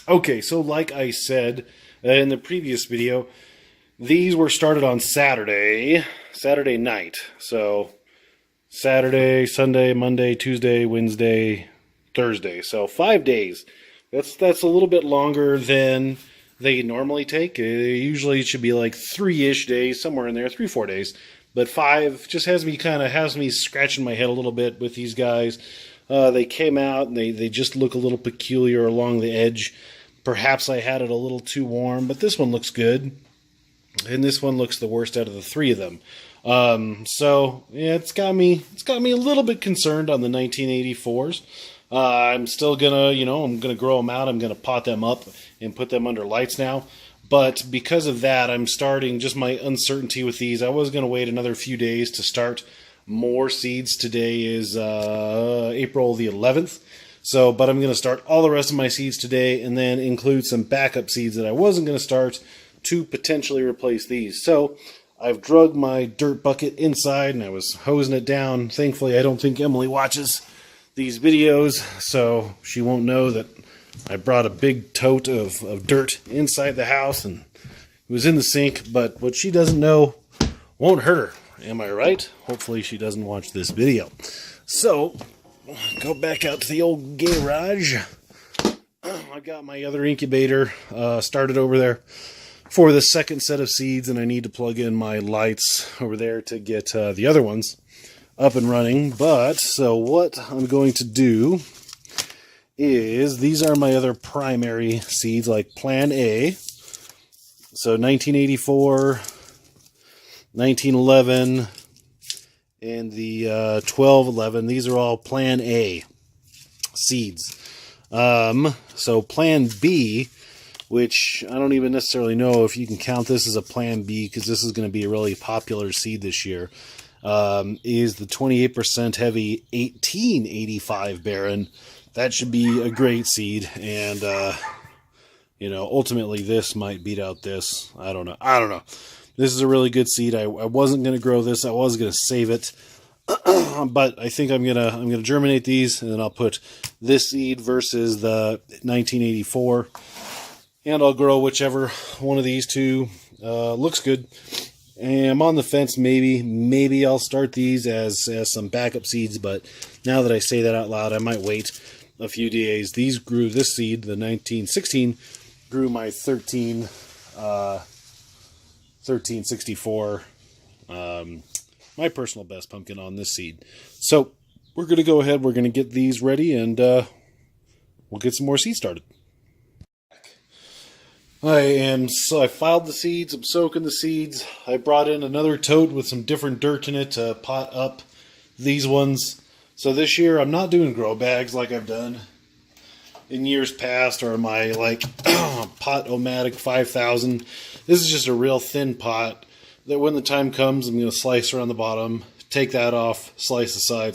Okay, so like I said in the previous video, these were started on Saturday night. So Saturday, Sunday, Monday, Tuesday, Wednesday, Thursday. So 5 days. That's a little bit longer than they normally take. Usually it should be like 3-ish days, somewhere in there, 3-4 days. But 5 just has me scratching my head a little bit with these guys. They came out and they just look a little peculiar along the edge. Perhaps I had it a little too warm, but this one looks good. And this one looks the worst out of the three of them. So yeah, it's got me a little bit concerned on the 1984s. I'm still gonna, I'm gonna grow them out. I'm gonna pot them up and put them under lights now. But because of that, I'm starting just my uncertainty with these. I was gonna wait another few days to start more seeds. Today is April the 11th. So, but I'm going to start all the rest of my seeds today and then include some backup seeds that I wasn't going to start to potentially replace these. So, I've drug my dirt bucket inside and I was hosing it down. Thankfully, I don't think Emily watches these videos, so she won't know that I brought a big tote of dirt inside the house and it was in the sink, but what she doesn't know won't hurt her. Am I right? Hopefully she doesn't watch this video. So, go back out to the old garage. I got my other incubator started over there for the second set of seeds, and I need to plug in my lights over there to get the other ones up and running. But, so what I'm going to do is, these are my other primary seeds, like Plan A. So 1984, 1911, and the 1211. These are all Plan A seeds. So Plan B, which I don't even necessarily know if you can count this as a Plan B, because this is going to be a really popular seed this year, is the 28% heavy 1885 Baron. That should be a great seed, and ultimately this might beat out this. I don't know. This is a really good seed. I wasn't going to grow this. I was going to save it. But I think I'm gonna germinate these, and then I'll put this seed versus the 1984, and I'll grow whichever one of these two looks good. And I'm on the fence. Maybe I'll start these as some backup seeds. But now that I say that out loud, I might wait a few days. This seed, the 1916, grew my 1364, my personal best pumpkin on this seed. So we're going to go ahead, we're going to get these ready, and we'll get some more seeds started. I filed the seeds, I'm soaking the seeds. I brought in another tote with some different dirt in it to pot up these ones. So this year I'm not doing grow bags like I've done in years past, or my Pot-O-Matic 5000. This is just a real thin pot that when the time comes, I'm going to slice around the bottom, take that off, slice the side,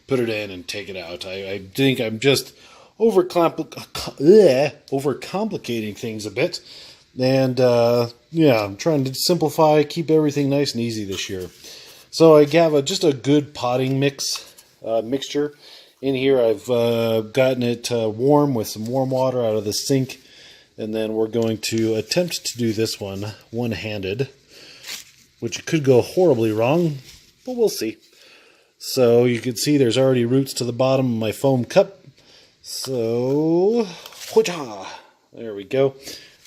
put it in, and take it out. I think I'm just overcomplicating things a bit. And, I'm trying to simplify, keep everything nice and easy this year. So I have just a good potting mixture. In here, I've gotten it warm with some warm water out of the sink. And then we're going to attempt to do this one-handed, which could go horribly wrong, but we'll see. So you can see there's already roots to the bottom of my foam cup. So, there we go.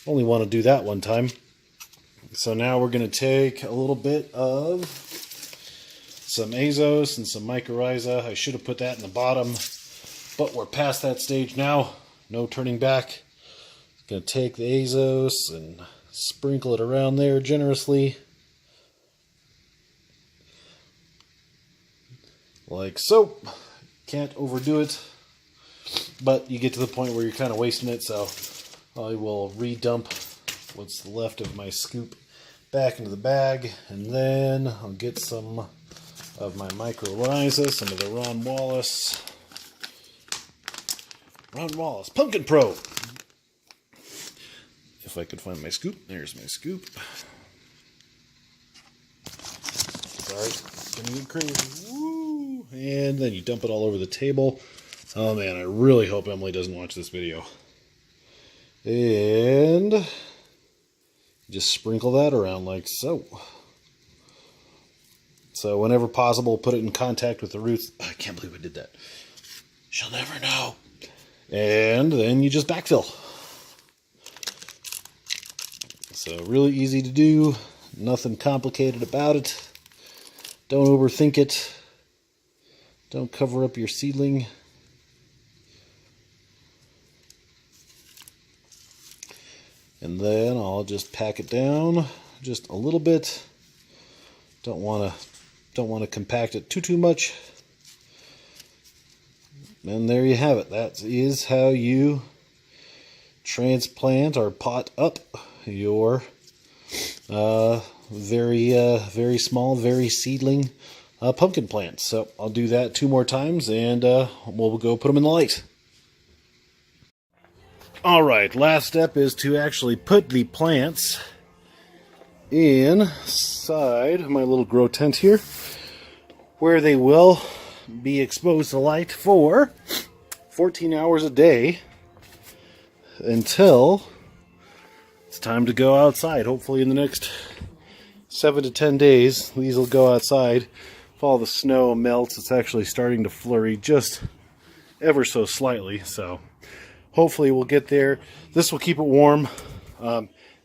Only want to do that one time. So now we're going to take a little bit of some Azos and some mycorrhiza. I should have put that in the bottom, but we're past that stage now. No turning back. Going to take the Azos and sprinkle it around there generously. Like so. Can't overdo it. But you get to the point where you're kind of wasting it, so I will redump what's left of my scoop back into the bag, and then I'll get some of my mycorrhiza, some of the Ron Wallace Pumpkin Pro. If I could find my scoop. There's my scoop. Sorry, gonna get crazy. Woo! And then you dump it all over the table. Oh man, I really hope Emily doesn't watch this video. And just sprinkle that around like so. So whenever possible, put it in contact with the roots. I can't believe I did that. She'll never know. And then you just backfill. So really easy to do. Nothing complicated about it. Don't overthink it. Don't cover up your seedling. And then I'll just pack it down just a little bit. Don't want to compact it too much. And there you have it. That is how you transplant or pot up your very small, very seedling pumpkin plants. So I'll do that 2 more times, and we'll go put them in the light. All right, last step is to actually put the plants inside my little grow tent here, where they will be exposed to light for 14 hours a day until it's time to go outside. Hopefully in the next 7 to 10 days, these will go outside. If all the snow melts, it's actually starting to flurry just ever so slightly. So hopefully we'll get there. This will keep it warm.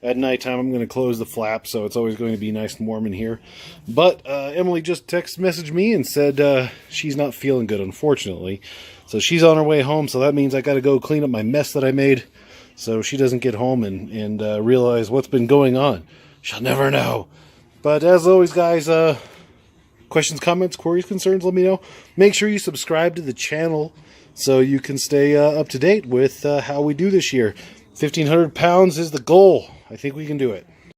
At nighttime, I'm going to close the flap, so it's always going to be nice and warm in here. But Emily just text messaged me and said she's not feeling good, unfortunately. So she's on her way home, so that means I got to go clean up my mess that I made so she doesn't get home and realize what's been going on. She'll never know. But as always, guys, questions, comments, queries, concerns, let me know. Make sure you subscribe to the channel so you can stay up to date with how we do this year. 1,500 pounds is the goal. I think we can do it.